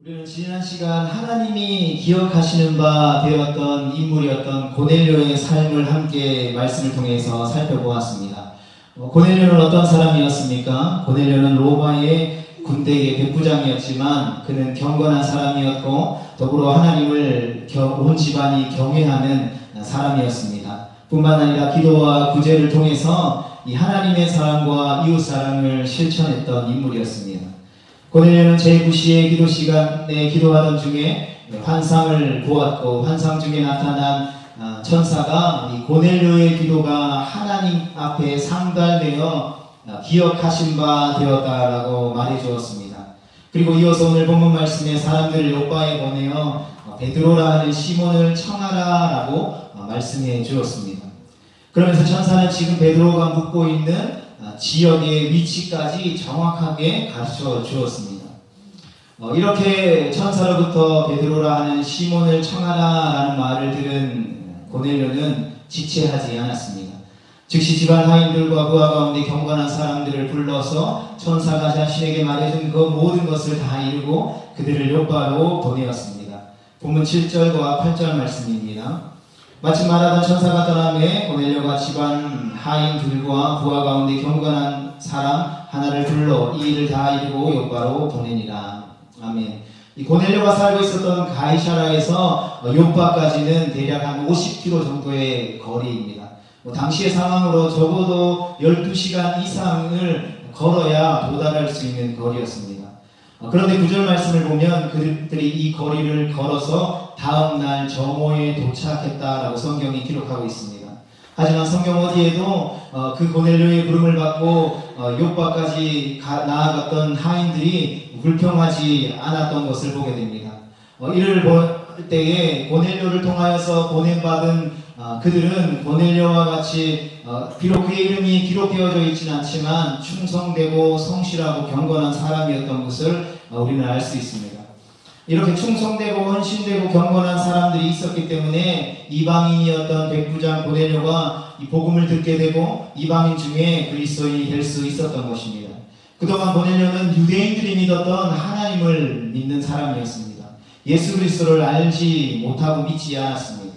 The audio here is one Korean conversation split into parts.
우리는 지난 시간 하나님이 기억하시는 바 되었던 인물이었던 고넬료의 삶을 함께 말씀을 통해서 살펴보았습니다. 고넬료는 어떤 사람이었습니까? 고넬료는 로마의 군대의 백부장이었지만 그는 경건한 사람이었고 더불어 하나님을 온 집안이 경외하는 사람이었습니다. 뿐만 아니라 기도와 구제를 통해서 이 하나님의 사랑과 이웃 사랑을 실천했던 인물이었습니다. 고넬료는 제9시의 기도 시간에 기도하던 중에 환상을 보았고 환상 중에 나타난 천사가 이 고넬료의 기도가 하나님 앞에 상달되어 기억하신 바 되었다라고 말해 주었습니다. 그리고 이어서 오늘 본문 말씀에 사람들을 요바에 보내어 베드로라 하는 시몬을 청하라라고 말씀해 주었습니다. 그러면서 천사는 지금 베드로가 묵고 있는 지역의 위치까지 정확하게 가르쳐 주었습니다. 이렇게 천사로부터 베드로라 하는 시몬을 청하라라는 말을 들은 고넬료는 지체하지 않았습니다. 즉시 집안 하인들과 부하 가운데 경건한 사람들을 불러서 천사가 자신에게 말해준 그 모든 것을 다 이루고 그들을 요바로 보내었습니다. 본문 7절과 8절 말씀입니다. 마침 말하던 천사가 떠남에 고넬료가 집안 하인들과 부하 가운데 경건한 사람 하나를 불러 이 일을 다 이루고 요바로 보내니라. 아멘. 이 고넬료가 살고 있었던 가이사라에서 요바까지는 대략 한 50km 정도의 거리입니다. 당시의 상황으로 적어도 12시간 이상을 걸어야 도달할 수 있는 거리였습니다. 그런데 9절 말씀을 보면 그들이 이 거리를 걸어서 다음 날 정오에 도착했다라고 성경이 기록하고 있습니다. 하지만 성경 어디에도 그 고넬료의 부름을 받고 요바까지 나아갔던 하인들이 불평하지 않았던 것을 보게 됩니다. 이를 볼 때에 고넬료를 통하여서 보냄받은 그들은 고넬료와 같이 비록 그의 이름이 기록되어져 있지는 않지만 충성되고 성실하고 경건한 사람이었던 것을 우리는 알 수 있습니다. 이렇게 충성되고 헌신되고 경건한 사람들이 있었기 때문에 이방인이었던 백부장 고넬료가 이 복음을 듣게 되고 이방인 중에 그리스도인이 될 수 있었던 것입니다. 그동안 고넬료는 유대인들이 믿었던 하나님을 믿는 사람이었습니다. 예수 그리스도를 알지 못하고 믿지 않았습니다.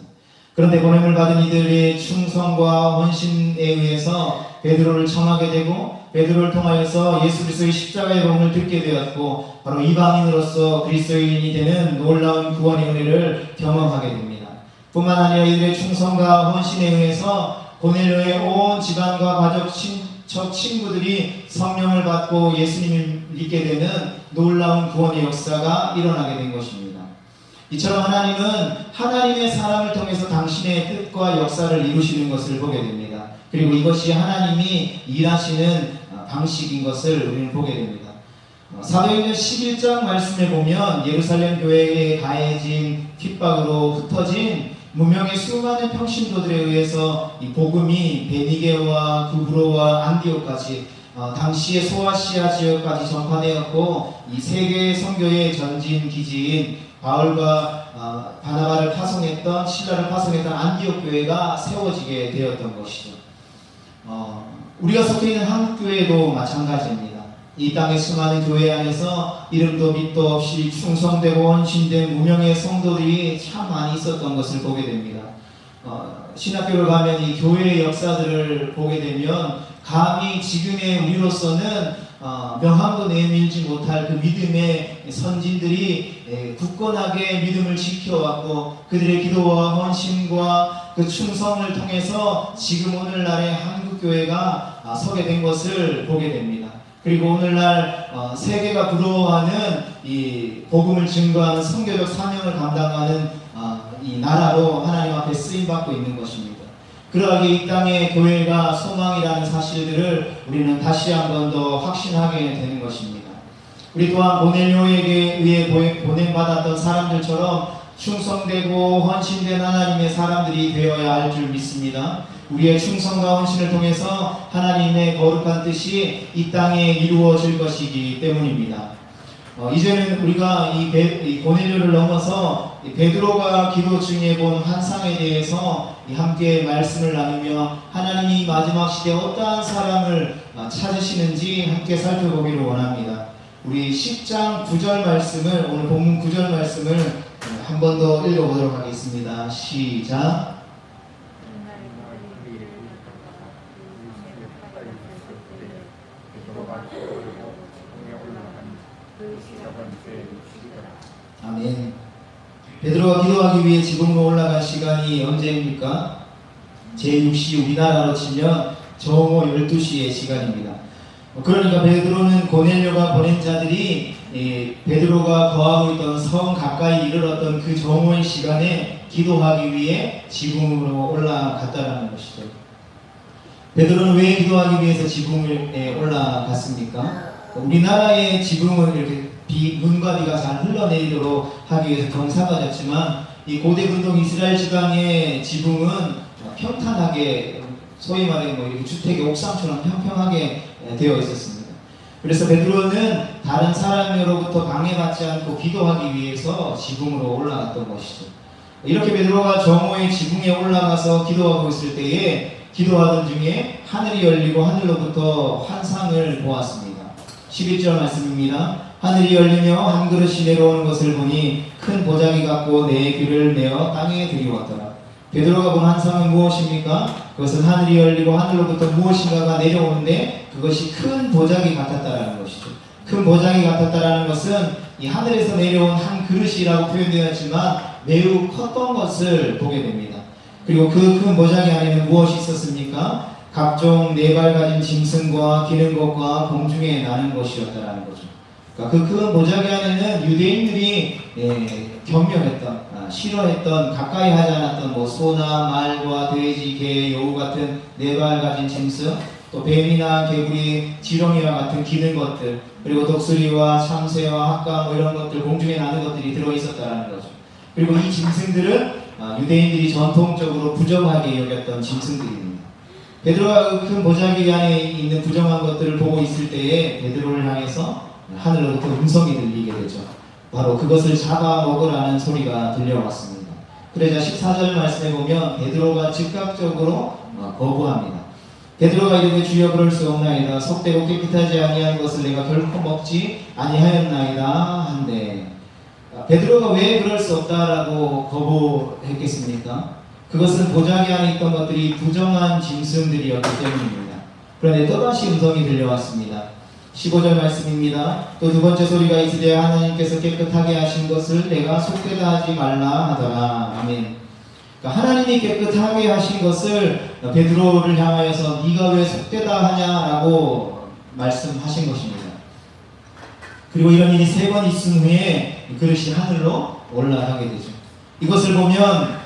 그런데 보냄을 받은 이들의 충성과 헌신에 의해서 베드로를 청하게 되고 베드로를 통하여서 예수 그리스도의 십자가의 복음을 듣게 되었고 바로 이방인으로서 그리스도인이 되는 놀라운 구원의 은혜를 경험하게 됩니다. 뿐만 아니라 이들의 충성과 헌신에 의해서 고넬료의 온 집안과 가족, 친척, 친구들이 성령을 받고 예수님을 믿게 되는 놀라운 구원의 역사가 일어나게 된 것입니다. 이처럼 하나님은 하나님의 사람을 통해서 당신의 뜻과 역사를 이루시는 것을 보게 됩니다. 그리고 이것이 하나님이 일하시는 방식인 것을 우리는 보게 됩니다. 사도행전 11장 말씀을 보면 예루살렘 교회에 가해진 핍박으로 흩어진 무명의 수많은 평신도들에 의해서 이 복음이 베니게와 구브로와 안디옥까지 당시의 소아시아 지역까지 전파되었고 이 세계 선교의 전진 기지인 바울과 바나바를 파송했던 신라를 파송했던 안디옥 교회가 세워지게 되었던 것이죠. 우리가 속해 있는 한국 교회도 마찬가지입니다. 이 땅의 수많은 교회 안에서 이름도 빛도 없이 충성되고 헌신된 무명의 성도들이 참 많이 있었던 것을 보게 됩니다. 신학교를 가면 이 교회의 역사들을 보게 되면 감히 지금의 우리로서는 명함도 내밀지 못할 그 믿음의 선진들이 굳건하게 믿음을 지켜왔고 그들의 기도와 헌신과 그 충성을 통해서 지금 오늘날의 한국교회가 서게 된 것을 보게 됩니다. 그리고 오늘날 세계가 부러워하는 이 복음을 증거하는 선교적 사명을 감당하는 이 나라로 하나님 앞에 쓰임받고 있는 것입니다. 그러하게 이 땅의 교회가 소망이라는 사실들을 우리는 다시 한 번 더 확신하게 되는 것입니다. 우리 또한 고넬료에게 의해 보냄받았던 사람들처럼 충성되고 헌신된 하나님의 사람들이 되어야 할 줄 믿습니다. 우리의 충성과 헌신을 통해서 하나님의 거룩한 뜻이 이 땅에 이루어질 것이기 때문입니다. 이제는 우리가 이 고넬료를 넘어서 베드로가 기도 중에 본 환상에 대해서 함께 말씀을 나누며 하나님이 마지막 시대에 어떠한 사람을 찾으시는지 함께 살펴보기를 원합니다. 우리 10장 9절 말씀을, 오늘 본문 9절 말씀을 한 번 더 읽어보도록 하겠습니다. 시작. 아멘. 베드로가 기도하기 위해 지붕으로 올라간 시간이 언제입니까? 제6시 우리나라로 치면 정오 12시의 시간입니다. 그러니까 베드로는 고넬료가 보낸 자들이 베드로가 거하고 있던 성 가까이 이르렀던 그 정오의 시간에 기도하기 위해 지붕으로 올라갔다는 것이죠. 베드로는 왜 기도하기 위해서 지붕에 올라갔습니까? 우리나라의 지붕은 이렇게 눈과 비가 잘 흘러내리도록 하기 위해서 경사가 졌지만 이 고대 근동 이스라엘 지방의 지붕은 평탄하게, 소위 말해 이렇게 주택의 옥상처럼 평평하게 되어 있었습니다. 그래서 베드로는 다른 사람으로부터 방해받지 않고 기도하기 위해서 지붕으로 올라갔던 것이죠. 이렇게 베드로가 정오의 지붕에 올라가서 기도하고 있을 때에 기도하던 중에 하늘이 열리고 하늘로부터 환상을 보았습니다. 11절 말씀입니다. 하늘이 열리며 한 그릇이 내려오는 것을 보니 큰 보자기 같고 내 귀를 메어 땅에 들이왔더라. 베드로가 본 환상은 무엇입니까? 그것은 하늘이 열리고 하늘로부터 무엇인가가 내려오는데 그것이 큰 보자기 같았다라는 것이죠. 큰 보자기 같았다라는 것은 이 하늘에서 내려온 한 그릇이라고 표현되었지만 매우 컸던 것을 보게 됩니다. 그리고 그 큰 보자기 안에는 무엇이 있었습니까? 각종 네 발 가진 짐승과 기는 것과 공중에 나는 것이었다라는 거죠. 그러니까 그 큰 보자기 안에는 유대인들이 경멸했던, 싫어했던, 가까이 하지 않았던 소나 말과 돼지, 개, 여우 같은 네 발 가진 짐승, 또 뱀이나 개구리, 지렁이와 같은 기는 것들, 그리고 독수리와 참새와 학강 이런 것들, 공중에 나는 것들이 들어있었다는 거죠. 그리고 이 짐승들은 유대인들이 전통적으로 부정하게 여겼던 짐승들입니다. 베드로가 큰 보자기 안에 있는 부정한 것들을 보고 있을 때에 베드로를 향해서 하늘로부터 음성이 들리게 되죠. 바로 그것을 잡아먹으라는 소리가 들려왔습니다. 그러자 14절 말씀에 보면 베드로가 즉각적으로 거부합니다. 베드로가 이르되 주여 그럴 수 없나이다. 속되고 깨끗하지 아니한 것을 내가 결코 먹지 아니하였나이다 한데, 베드로가 왜 그럴 수 없다라고 거부했겠습니까? 그것은 보자기 안에 있던 것들이 부정한 짐승들이었기 때문입니다. 그런데 또다시 음성이 들려왔습니다. 15절 말씀입니다. 또 두 번째 소리가 있으되 하나님께서 깨끗하게 하신 것을 내가 속되다 하지 말라 하더라. 아멘. 그러니까 하나님이 깨끗하게 하신 것을 베드로를 향하여서 네가 왜 속되다 하냐라고 말씀하신 것입니다. 그리고 이런 일이 3번 있은 후에 그릇이 하늘로 올라가게 되죠. 이것을 보면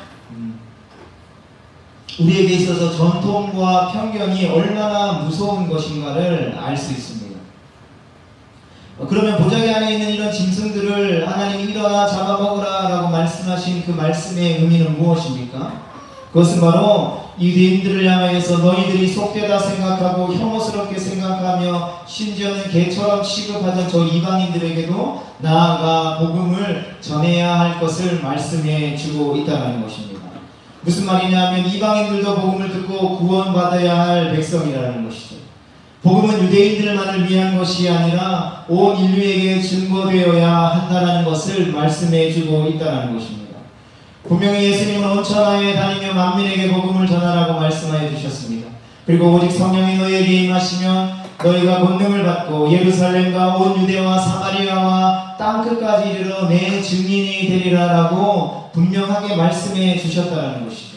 우리에게 있어서 전통과 편견이 얼마나 무서운 것인가를 알 수 있습니다. 그러면 보자기 안에 있는 이런 짐승들을 하나님이 일어나 잡아먹으라 라고 말씀하신 그 말씀의 의미는 무엇입니까? 그것은 바로 유대인들을 향하여서 너희들이 속되다 생각하고 혐오스럽게 생각하며 심지어는 개처럼 취급하던 저 이방인들에게도 나아가 복음을 전해야 할 것을 말씀해 주고 있다는 것입니다. 무슨 말이냐 하면 이방인들도 복음을 듣고 구원받아야 할 백성이라는 것이죠. 복음은 유대인들만을 위한 것이 아니라 온 인류에게 증거되어야 한다는 것을 말씀해 주고 있다는 것입니다. 분명히 예수님은 온 천하에 다니며 만민에게 복음을 전하라고 말씀하여 주셨습니다. 그리고 오직 성령이 너희에게 임하시면 너희가 권능을 받고 예루살렘과 온 유대와 사마리아와 땅끝까지 이르러 내 증인이 되리라라고 분명하게 말씀해 주셨다는 것이죠.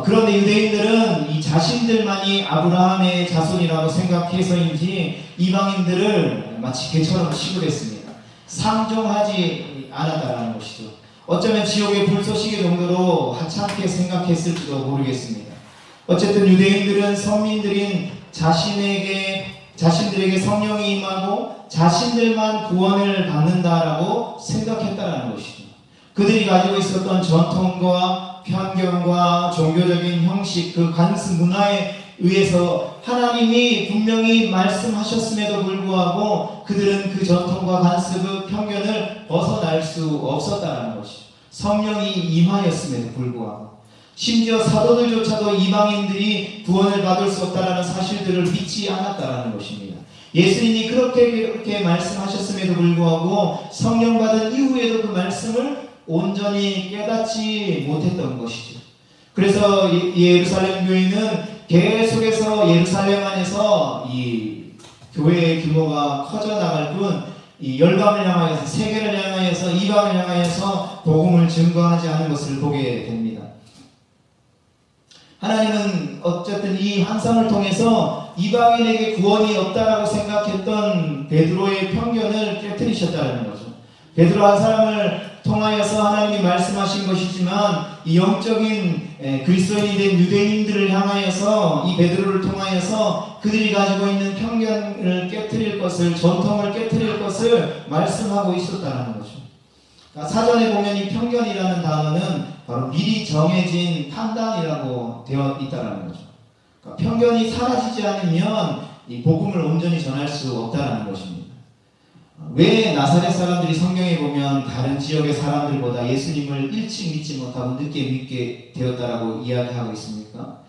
그런데 유대인들은 이 자신들만이 아브라함의 자손이라고 생각해서인지 이방인들을 마치 개처럼 취급했습니다. 상종하지 않았다는 것이죠. 어쩌면 지옥의 불쏘시개 정도로 하찮게 생각했을지도 모르겠습니다. 어쨌든 유대인들은 선민들인 자신들에게 성령이 임하고 자신들만 구원을 받는다라고 생각했다는 것이죠. 그들이 가지고 있었던 전통과 편견과 종교적인 형식, 그 간습 문화에 의해서 하나님이 분명히 말씀하셨음에도 불구하고 그들은 그 전통과 간습, 편견을 벗어날 수 없었다는 것이죠. 성령이 임하였음에도 불구하고 심지어 사도들조차도 이방인들이 구원을 받을 수 없다는 사실들을 믿지 않았다는 것입니다. 예수님이 그렇게 말씀하셨음에도 불구하고 성령 받은 이후에도 그 말씀을 온전히 깨닫지 못했던 것이죠. 그래서 예루살렘 교회는 계속해서 예루살렘 안에서 이 교회의 규모가 커져나갈 뿐 이 열방을 향하여서, 세계를 향하여서, 이방을 향하여서 복음을 증거하지 않은 것을 보게 됩니다. 하나님은 어쨌든 이 환상을 통해서 이방인에게 구원이 없다라고 생각했던 베드로의 편견을 깨뜨리셨다는 거죠. 베드로 한 사람을 통하여서 하나님이 말씀하신 것이지만 이 영적인 그리스도인이 된 유대인들을 향하여서 이 베드로를 통하여서 그들이 가지고 있는 편견을 깨뜨릴 것을, 전통을 깨뜨릴 것을 말씀하고 있었다는 거죠. 그러니까 사전에 보면 이 편견이라는 단어는 바로 미리 정해진 판단이라고 되어 있다는 거죠. 그러니까 편견이 사라지지 않으면 이 복음을 온전히 전할 수 없다는 것입니다. 왜 나사렛 사람들이 성경에 보면 다른 지역의 사람들보다 예수님을 일찍 믿지 못하고 늦게 믿게 되었다라고 이야기하고 있습니까?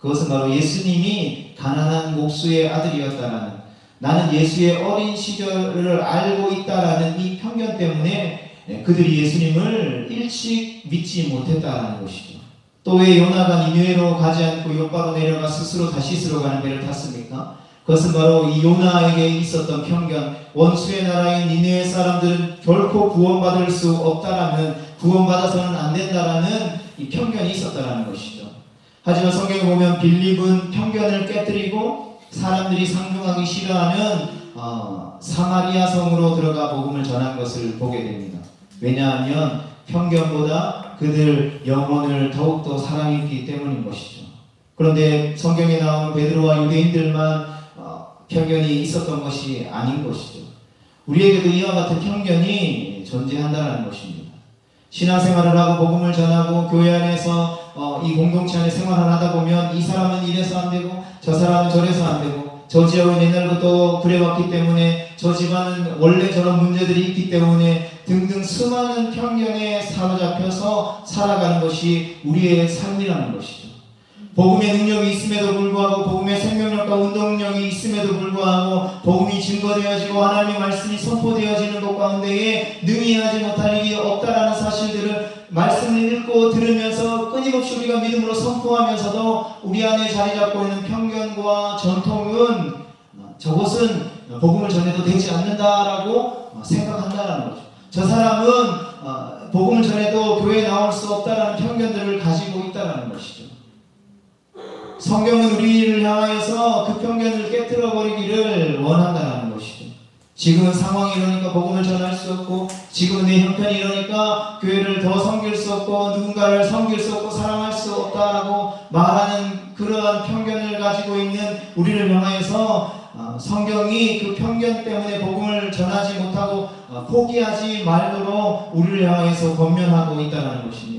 그것은 바로 예수님이 가난한 목수의 아들이었다라는, 나는 예수의 어린 시절을 알고 있다라는 이 편견 때문에 그들이 예수님을 일찍 믿지 못했다라는 것이죠. 또 왜 요나가 니느웨로 가지 않고 욥바로 내려가 스스로 다시스로 가는 배를 탔습니까? 그것은 바로 이 요나에게 있었던 편견, 원수의 나라인 니느웨 사람들은 결코 구원받을 수 없다라는, 구원받아서는 안 된다라는 이 편견이 있었다라는 것이죠. 하지만 성경에 보면 빌립은 편견을 깨뜨리고 사람들이 상종하기 싫어하는 사마리아 성으로 들어가 복음을 전한 것을 보게 됩니다. 왜냐하면 편견보다 그들 영혼을 더욱더 사랑했기 때문인 것이죠. 그런데 성경에 나오는 베드로와 유대인들만 편견이 있었던 것이 아닌 것이죠. 우리에게도 이와 같은 편견이 존재한다는 것입니다. 신앙생활을 하고 복음을 전하고 교회 안에서 이 공동체 안에 생활을 하다 보면 이 사람은 이래서 안 되고 저 사람은 저래서 안 되고 저 지역은 옛날부터 그래왔기 때문에 저 집안은 원래 저런 문제들이 있기 때문에 등등 수많은 편견에 사로잡혀서 살아가는 것이 우리의 삶이라는 것이죠. 복음의 능력이 있음에도 불구하고, 복음의 생명력과 운동력이 있음에도 불구하고, 복음이 증거되어지고 하나님의 말씀이 선포되어지는 것 가운데에 능히 하지 못할 일이 없다라는 사실들을 말씀을 읽고 들으면서 끊임없이 우리가 믿음으로 선포하면서도 우리 안에 자리 잡고 있는 편견과 전통은 저것은 복음을 전해도 되지 않는다라고 생각한다는 거죠. 저 사람은 복음을 전해도 교회에 나올 수 없다라는 편견들을 가지고 있다는 것이죠. 성경은 우리를 향하여서 그 편견을 깨뜨려 버리기를 원한다는 것이죠. 지금은 상황이 이러니까 복음을 전할 수 없고, 지금은 내 형편이 이러니까 교회를 더 섬길 수 없고, 누군가를 섬길 수 없고 사랑할 수 없다라고 말하는 그러한 편견을 가지고 있는 우리를 향하여서 성경이 그 편견 때문에 복음을 전하지 못하고 포기하지 말도록 우리를 향해서 권면하고 있다는 것입니다.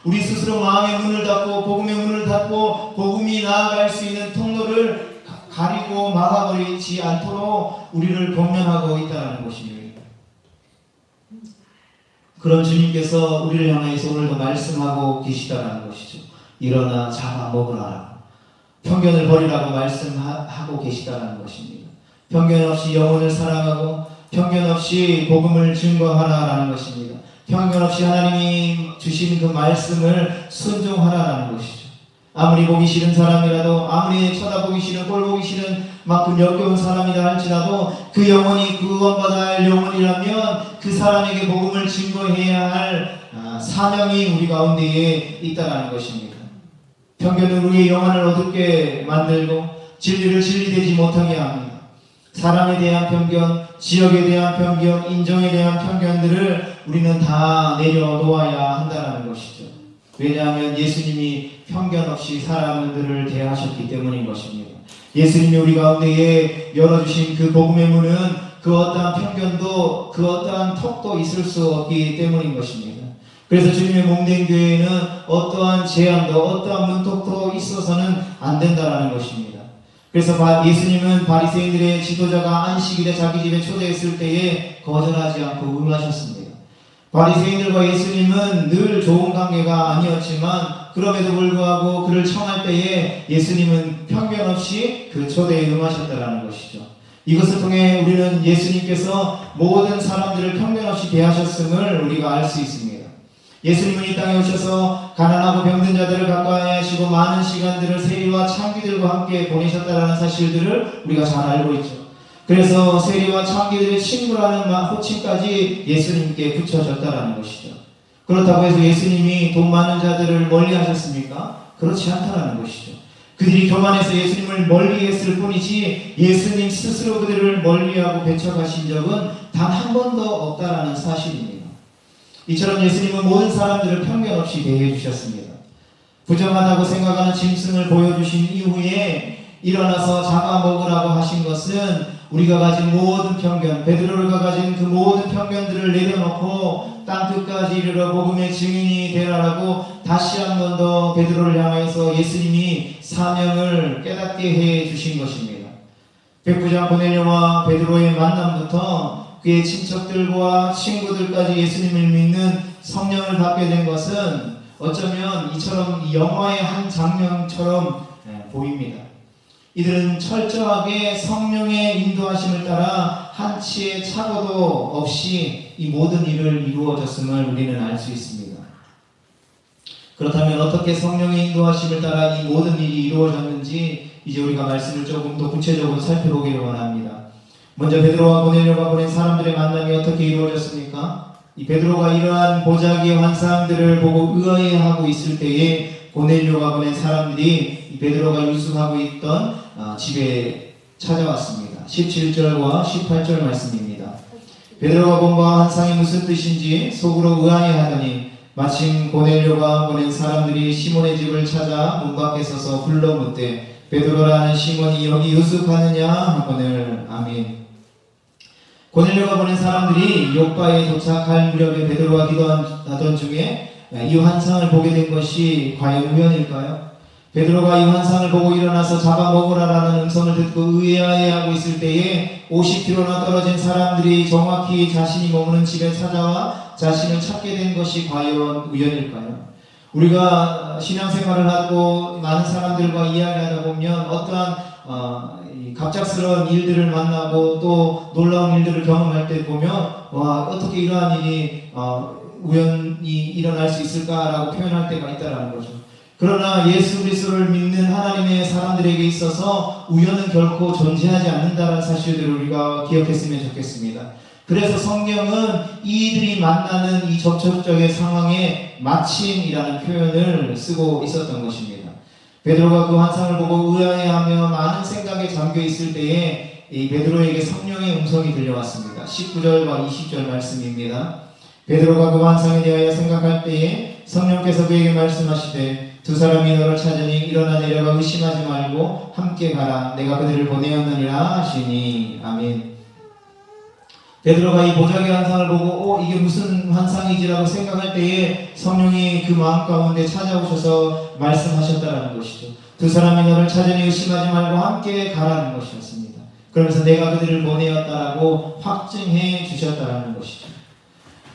우리 스스로 마음의 문을 닫고 복음의 문을 닫고 복음이 나아갈 수 있는 통로를 가리고 막아버리지 않도록 우리를 권면하고 있다는 것입니다. 그런 주님께서 우리를 향해서 오늘도 말씀하고 계시다는 것이죠. 일어나 잡아 먹으라. 편견을 버리라고 말씀하고 계시다는 것입니다. 편견 없이 영혼을 사랑하고 편견 없이 복음을 증거하라라는 것입니다. 편견 없이 하나님이 주신 그 말씀을 순종하라라는 것이죠. 아무리 보기 싫은 사람이라도, 아무리 쳐다보기 싫은, 꼴 보기 싫은 만큼 역겨운 사람이라 할지라도 그 영혼이 구원받아야 할 영혼이라면 그 사람에게 복음을 증거해야 할 사명이 우리 가운데에 있다는 것입니다. 편견은 우리의 영혼을 어둡게 만들고 진리를 진리되지 못하게 합니다. 사람에 대한 편견, 지역에 대한 편견, 인종에 대한 편견들을 우리는 다 내려놓아야 한다는 것이죠. 왜냐하면 예수님이 편견 없이 사람들을 대하셨기 때문인 것입니다. 예수님이 우리 가운데에 열어주신 그 복음의 문은 그 어떠한 편견도, 그 어떠한 턱도 있을 수 없기 때문인 것입니다. 그래서 주님의 몸된 교회에는 어떠한 제한도, 어떠한 문턱도 있어서는 안 된다는 것입니다. 그래서 예수님은 바리새인들의 지도자가 안식일에 자기 집에 초대했을 때에 거절하지 않고 응하셨습니다. 바리새인들과 예수님은 늘 좋은 관계가 아니었지만 그럼에도 불구하고 그를 청할 때에 예수님은 편견 없이 그 초대에 응하셨다는 것이죠. 이것을 통해 우리는 예수님께서 모든 사람들을 편견 없이 대하셨음을 우리가 알 수 있습니다. 예수님은 이 땅에 오셔서 가난하고 병든 자들을 가까이 하시고 많은 시간들을 세리와 창기들과 함께 보내셨다는 사실들을 우리가 잘 알고 있죠. 그래서 세리와 창기들의 친구라는 호칭까지 예수님께 붙여졌다는 것이죠. 그렇다고 해서 예수님이 돈 많은 자들을 멀리 하셨습니까? 그렇지 않다는 것이죠. 그들이 교만해서 예수님을 멀리 했을 뿐이지 예수님 스스로 그들을 멀리하고 배척하신 적은 단 한 번도 없다라는 사실입니다. 이처럼 예수님은 모든 사람들을 편견 없이 대해 주셨습니다. 부정하다고 생각하는 짐승을 보여주신 이후에 일어나서 잡아먹으라고 하신 것은 우리가 가진 모든 편견, 베드로가 가진 그 모든 편견들을 내려놓고 땅끝까지 이르러 복음의 증인이 되라라고 다시 한 번 더 베드로를 향해서 예수님이 사명을 깨닫게 해 주신 것입니다. 백부장 고넬료와 베드로의 만남부터 그의 친척들과 친구들까지 예수님을 믿는 성령을 받게 된 것은 어쩌면 이처럼 영화의 한 장면처럼 보입니다. 이들은 철저하게 성령의 인도하심을 따라 한치의 착오도 없이 이 모든 일을 이루어졌음을 우리는 알 수 있습니다. 그렇다면 어떻게 성령의 인도하심을 따라 이 모든 일이 이루어졌는지 이제 우리가 말씀을 조금 더 구체적으로 살펴보기를 원합니다. 먼저 베드로와 고넬료가 보낸 사람들의 만남이 어떻게 이루어졌습니까? 이 베드로가 이러한 보자기의 환상들을 보고 의아해하고 있을 때에 고넬료가 보낸 사람들이 이 베드로가 유숙하고 있던 집에 찾아왔습니다. 17절과 18절 말씀입니다. 베드로가 본 바 환상이 무슨 뜻인지 속으로 의아해하더니 마침 고넬료가 보낸 사람들이 시몬의 집을 찾아 문 밖에 서서 불러 묻되 베드로라는 시몬이 여기 유숙하느냐 하거늘. 아멘. 고넬료가 보낸 사람들이 욥바에 도착할 무렵에 베드로가 기도하던 중에 이 환상을 보게 된 것이 과연 우연일까요? 베드로가 이 환상을 보고 일어나서 잡아먹으라라는 음성을 듣고 의아해하고 있을 때에 50km나 떨어진 사람들이 정확히 자신이 머무는 집에 찾아와 자신을 찾게 된 것이 과연 우연일까요? 우리가 신앙생활을 하고 많은 사람들과 이야기하다 보면 어떠한 갑작스러운 일들을 만나고 또 놀라운 일들을 경험할 때 보면 와, 어떻게 이러한 일이 우연히 일어날 수 있을까라고 표현할 때가 있다는 거죠. 그러나 예수 그리스도를 믿는 하나님의 사람들에게 있어서 우연은 결코 존재하지 않는다는 사실들을 우리가 기억했으면 좋겠습니다. 그래서 성경은 이들이 만나는 이 접촉적의 상황에 마침이라는 표현을 쓰고 있었던 것입니다. 베드로가 그 환상을 보고 의아해하며 많은 생각에 잠겨 있을 때에 이 베드로에게 성령의 음성이 들려왔습니다. 19절과 20절 말씀입니다. 베드로가 그 환상에 대하여 생각할 때에 성령께서 그에게 말씀하시되 두 사람이 너를 찾으니 일어나 내려가 의심하지 말고 함께 가라. 내가 그들을 보내었느니라 하시니. 아멘. 베드로가 이 보자기 환상을 보고 이게 무슨 환상이지라고 생각할 때에 성령이 그 마음 가운데 찾아오셔서 말씀하셨다라는 것이죠. 두 사람이 너를 찾으니 의심하지 말고 함께 가라는 것이었습니다. 그러면서 내가 그들을 보내었다라고 확증해 주셨다라는 것이죠.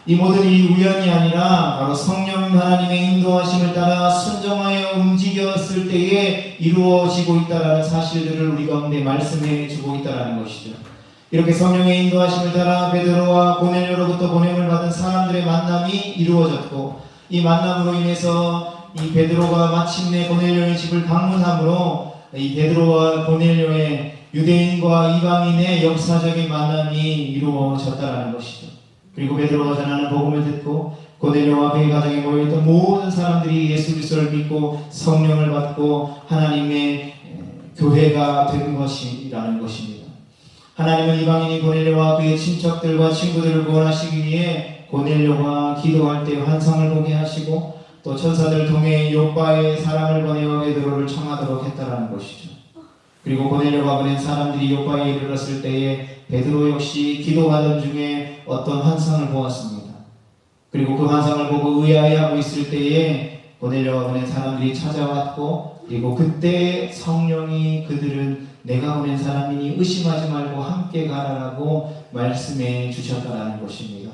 이 모든 일이 우연이 아니라 바로 성령 하나님의 인도하심을 따라 순종하여 움직였을 때에 이루어지고 있다는 사실들을 우리 가운데 말씀해 주고 있다는 것이죠. 이렇게 성령의 인도하심을 따라 베드로와 고넬료로부터 보냄을 받은 사람들의 만남이 이루어졌고 이 만남으로 인해서 이 베드로가 마침내 고넬료의 집을 방문함으로 이 베드로와 고넬료의 유대인과 이방인의 역사적인 만남이 이루어졌다는 것이죠. 그리고 베드로가 전하는 복음을 듣고 고넬료와 그의 가정에 모여있던 모든 사람들이 예수 그리스도를 믿고 성령을 받고 하나님의 교회가 된 것이라는 것입니다. 하나님은 이방인인 고넬료와 그의 친척들과 친구들을 구원하시기 위해 고넬료가 기도할 때 환상을 보게 하시고 또 천사들 통해 욥바에 사람을 보내어 베드로를 청하도록 했다라는 것이죠. 그리고 고넬료가 보낸 사람들이 욥바에 이르렀을 때에 베드로 역시 기도하던 중에 어떤 환상을 보았습니다. 그리고 그 환상을 보고 의아해하고 있을 때에 고넬료가 보낸 사람들이 찾아왔고 그리고 그때 성령이 그들은 내가 보낸 사람이니 의심하지 말고 함께 가라라고 말씀해 주셨다라는 것입니다.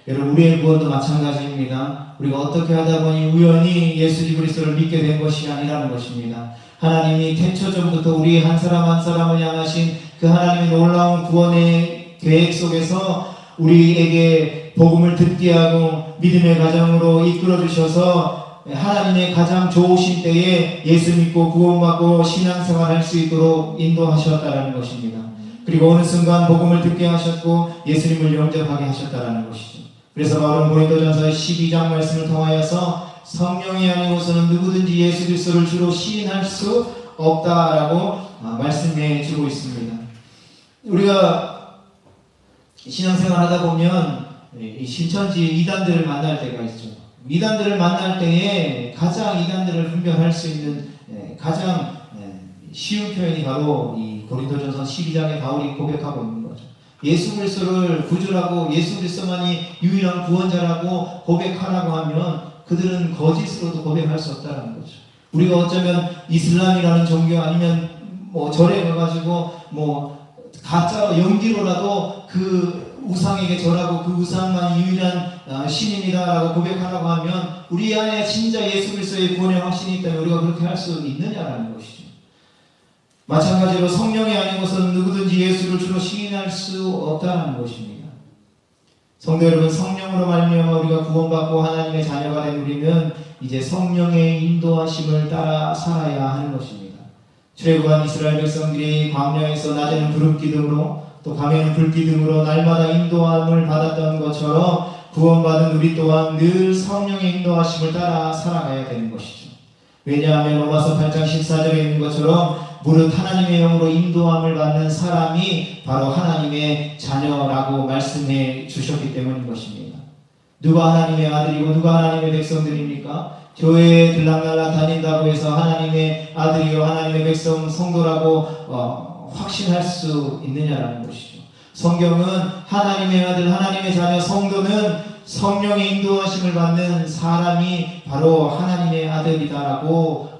여러분 우리의 구원도 마찬가지입니다. 우리가 어떻게 하다 보니 우연히 예수 그리스도를 믿게 된 것이 아니라는 것입니다. 하나님이 태초전부터 우리 한 사람 한 사람을 향하신 그 하나님의 놀라운 구원의 계획 속에서 우리에게 복음을 듣게 하고 믿음의 가정으로 이끌어 주셔서 하나님의 가장 좋으신 때에 예수 믿고 구원받고 신앙생활 할 수 있도록 인도하셨다라는 것입니다. 그리고 어느 순간 복음을 듣게 하셨고 예수님을 영접하게 하셨다라는 것이죠. 그래서 바울은 고린도전서 12장 말씀을 통하여서 성령이 아니고서는 누구든지 예수 그리스도를 주로 시인할 수 없다라고 말씀해 주고 있습니다. 우리가 신앙생활 하다 보면 신천지 이단들을 만날 때가 있죠. 이단들을 만날 때에 가장 이단들을 분별할 수 있는 가장 쉬운 표현이 바로 이 고린도전서 12장에 바울이 고백하고 있는 거죠. 예수 그리스도를 구주라고 예수 그리스도만이 유일한 구원자라고 고백하라고 하면 그들은 거짓으로도 고백할 수 없다는 거죠. 우리가 어쩌면 이슬람이라는 종교 아니면 뭐 절에 가가지고 뭐 가짜로 연기로라도 그 우상에게 절하고 그 우상만이 유일한 신입니다라고 고백하라고 하면 우리 안에 진짜 예수 그리스도의 구원의 확신이 있다면 우리가 그렇게 할 수 있느냐라는 것이죠. 마찬가지로 성령이 아니고서는 누구든지 예수를 주로 시인할 수 없다는 것입니다. 성도 여러분, 성령으로 말미암아 우리가 구원받고 하나님의 자녀가 된 우리는 이제 성령의 인도하심을 따라 살아야 하는 것입니다. 출애굽한 이스라엘 백성들이 광야에서 낮에는 구름기둥으로 또 밤에는 불기둥으로 날마다 인도함을 받았던 것처럼 구원받은 우리 또한 늘 성령의 인도하심을 따라 살아가야 되는 것이죠. 왜냐하면 로마서 8장 14절에 있는 것처럼 무릇 하나님의 영으로 인도함을 받는 사람이 바로 하나님의 자녀라고 말씀해 주셨기 때문인 것입니다. 누가 하나님의 아들이고 누가 하나님의 백성들입니까? 교회에 들락날락 다닌다고 해서 하나님의 아들이요 하나님의 백성 성도라고 확신할 수 있느냐라는 것이죠. 성경은 하나님의 아들 하나님의 자녀 성도는 성령의 인도하심을 받는 사람이 바로 하나님의 아들이다라고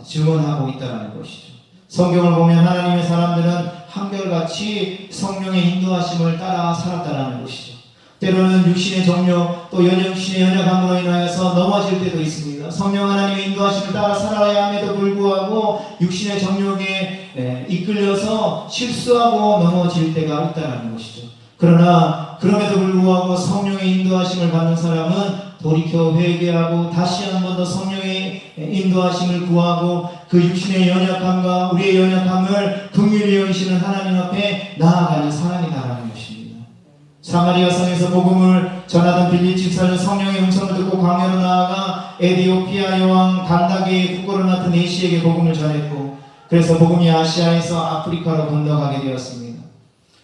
증언하고 있다는 것이죠. 성경을 보면 하나님의 사람들은 한결같이 성령의 인도하심을 따라 살았다는 것이죠. 때로는 육신의 정욕 또 육신의 연약함으로 인하여서 넘어질 때도 있습니다. 성령 하나님의 인도하심을 따라 살아야 함에도 불구하고 육신의 정욕에 이끌려서 실수하고 넘어질 때가 있다는 것이죠. 그러나 그럼에도 불구하고 성령의 인도하심을 받는 사람은 돌이켜 회개하고 다시 한 번 더 성령의 인도하심을 구하고 그 육신의 연약함과 우리의 연약함을 긍휼히 여기시는 하나님 앞에 나아가는 사람이다라는 것입니다. 사마리아 성에서 복음을 전하던 빌립 집사는 성령의 음성을 듣고 광야로 나아가 에디오피아 여왕 간다게의 국고를 맡은 에시에게 복음을 전했고 그래서 복음이 아시아에서 아프리카로 건너가게 되었습니다.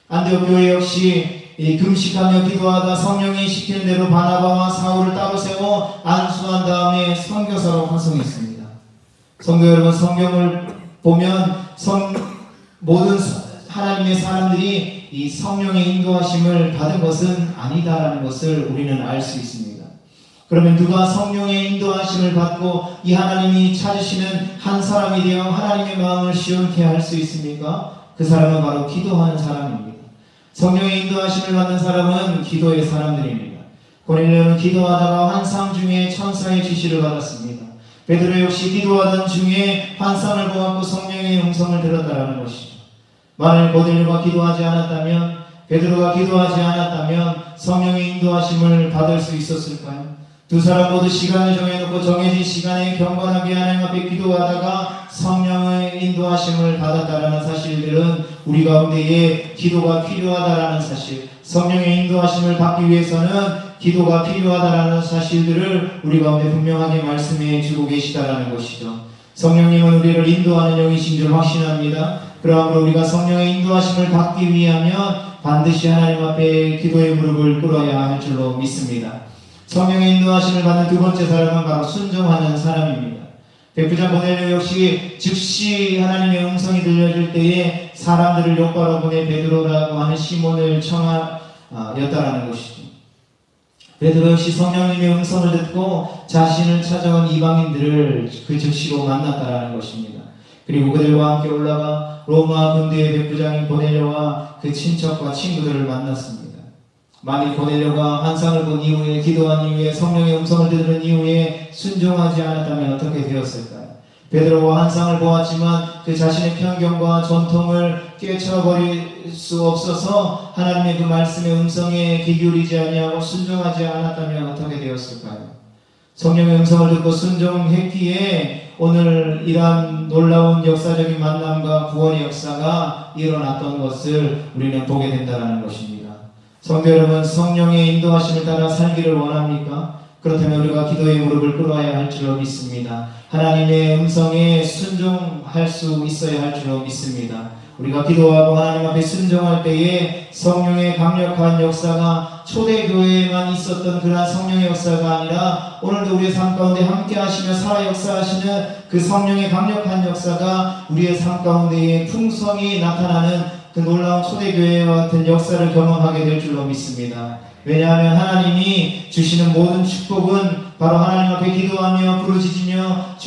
안디옥 교회 역시 금식하며 기도하다 성령이 시키는 대로 바나바와 사울을 따로 세워 안수한 다음에 선교사로 파송했습니다. 성도 여러분, 성경을 보면 모든 하나님의 사람들이 이 성령의 인도하심을 받은 것은 아니다라는 것을 우리는 알 수 있습니다. 그러면 누가 성령의 인도하심을 받고 이 하나님이 찾으시는 한 사람이 되어 하나님의 마음을 시원케 할 수 있습니까? 그 사람은 바로 기도하는 사람입니다. 성령의 인도하심을 받는 사람은 기도의 사람들입니다. 고넬료는 기도하다가 환상 중에 천사의 지시를 받았습니다. 베드로 역시 기도하던 중에 환상을 보았고 성령의 음성을 들었다라는 것이죠. 만일 고넬료가 기도하지 않았다면 베드로가 기도하지 않았다면 성령의 인도하심을 받을 수 있었을까요? 두 사람 모두 시간을 정해놓고 정해진 시간에 경건하게 하나님 앞에 기도하다가 성령의 인도하심을 받았다라는 사실들은 우리 가운데에 기도가 필요하다라는 사실, 성령의 인도하심을 받기 위해서는 기도가 필요하다라는 사실들을 우리 가운데 분명하게 말씀해 주고 계시다라는 것이죠. 성령님은 우리를 인도하는 영이신 줄 확신합니다. 그러므로 우리가 성령의 인도하심을 받기 위하면 반드시 하나님 앞에 기도의 무릎을 꿇어야 할 줄로 믿습니다. 성령의 인도하심을 받는 두 번째 사람은 바로 순종하는 사람입니다. 백부장 고넬료 역시 즉시 하나님의 음성이 들려질 때에 사람들을 곧바로 보내 베드로라고 하는 시몬을 청하였다라는 것이죠. 베드로 역시 성령님의 음성을 듣고 자신을 찾아온 이방인들을 그 즉시로 만났다라는 것입니다. 그리고 그들과 함께 올라가 로마 군대의 백부장인 고넬료와 그 친척과 친구들을 만났습니다. 만일 고넬료가 환상을 본 이후에 기도한 이후에 성령의 음성을 들은 이후에 순종하지 않았다면 어떻게 되었을까요? 베드로가 환상을 보았지만 그 자신의 편견과 전통을 깨쳐버릴 수 없어서 하나님의 그 말씀의 음성에 귀 기울이지 아니하고 순종하지 않았다면 어떻게 되었을까요? 성령의 음성을 듣고 순종했기에 오늘 이러한 놀라운 역사적인 만남과 구원의 역사가 일어났던 것을 우리는 보게 된다는 것입니다. 성도 여러분, 성령의 인도하심을 따라 살기를 원합니까? 그렇다면 우리가 기도의 무릎을 꿇어야 할 줄로 믿습니다. 하나님의 음성에 순종할 수 있어야 할 줄로 믿습니다. 우리가 기도하고 하나님 앞에 순종할 때에 성령의 강력한 역사가 초대교회에만 있었던 그러한 성령의 역사가 아니라 오늘도 우리의 삶 가운데 함께 하시며 살아 역사하시는 그 성령의 강력한 역사가 우리의 삶 가운데에 풍성히 나타나는 그 놀라운 초대교회와 같은 역사를 경험하게 될 줄로 믿습니다. 왜냐하면 하나님이 주시는 모든 축복은 바로 하나님 앞에 기도하며 부르짖으며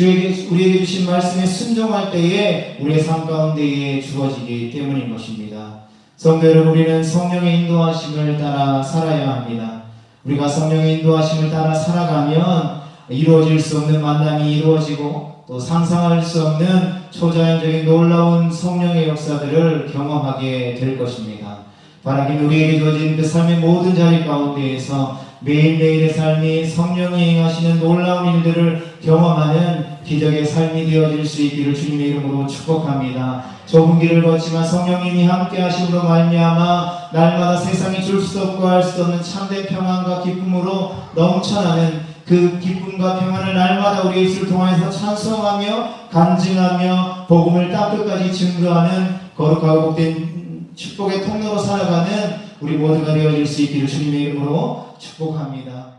우리에게 주신 말씀에 순종할 때에 우리의 삶 가운데에 주어지기 때문인 것입니다. 성도 여러분, 우리는 성령의 인도하심을 따라 살아야 합니다. 우리가 성령의 인도하심을 따라 살아가면 이루어질 수 없는 만남이 이루어지고 또 상상할 수 없는 초자연적인 놀라운 성령의 역사들을 경험하게 될 것입니다. 바라기는 우리에게 주어진 그 삶의 모든 자리 가운데에서 매일매일의 삶이 성령이 행하시는 놀라운 일들을 경험하는 기적의 삶이 되어질 수 있기를 주님의 이름으로 축복합니다. 좁은 길을 걷지만 성령님이 함께 하심으로 말미암아 날마다 세상이 줄 수 없고 할 수 없는 참된 평안과 기쁨으로 넘쳐나는 그 기쁨과 평안을 날마다 우리의 입술을 통해서 찬송하며 간증하며 복음을 땅끝까지 증거하는 거룩하고 복된 축복의 통로로 살아가는 우리 모두가 되어질 수 있기를 주님의 이름으로 축복합니다.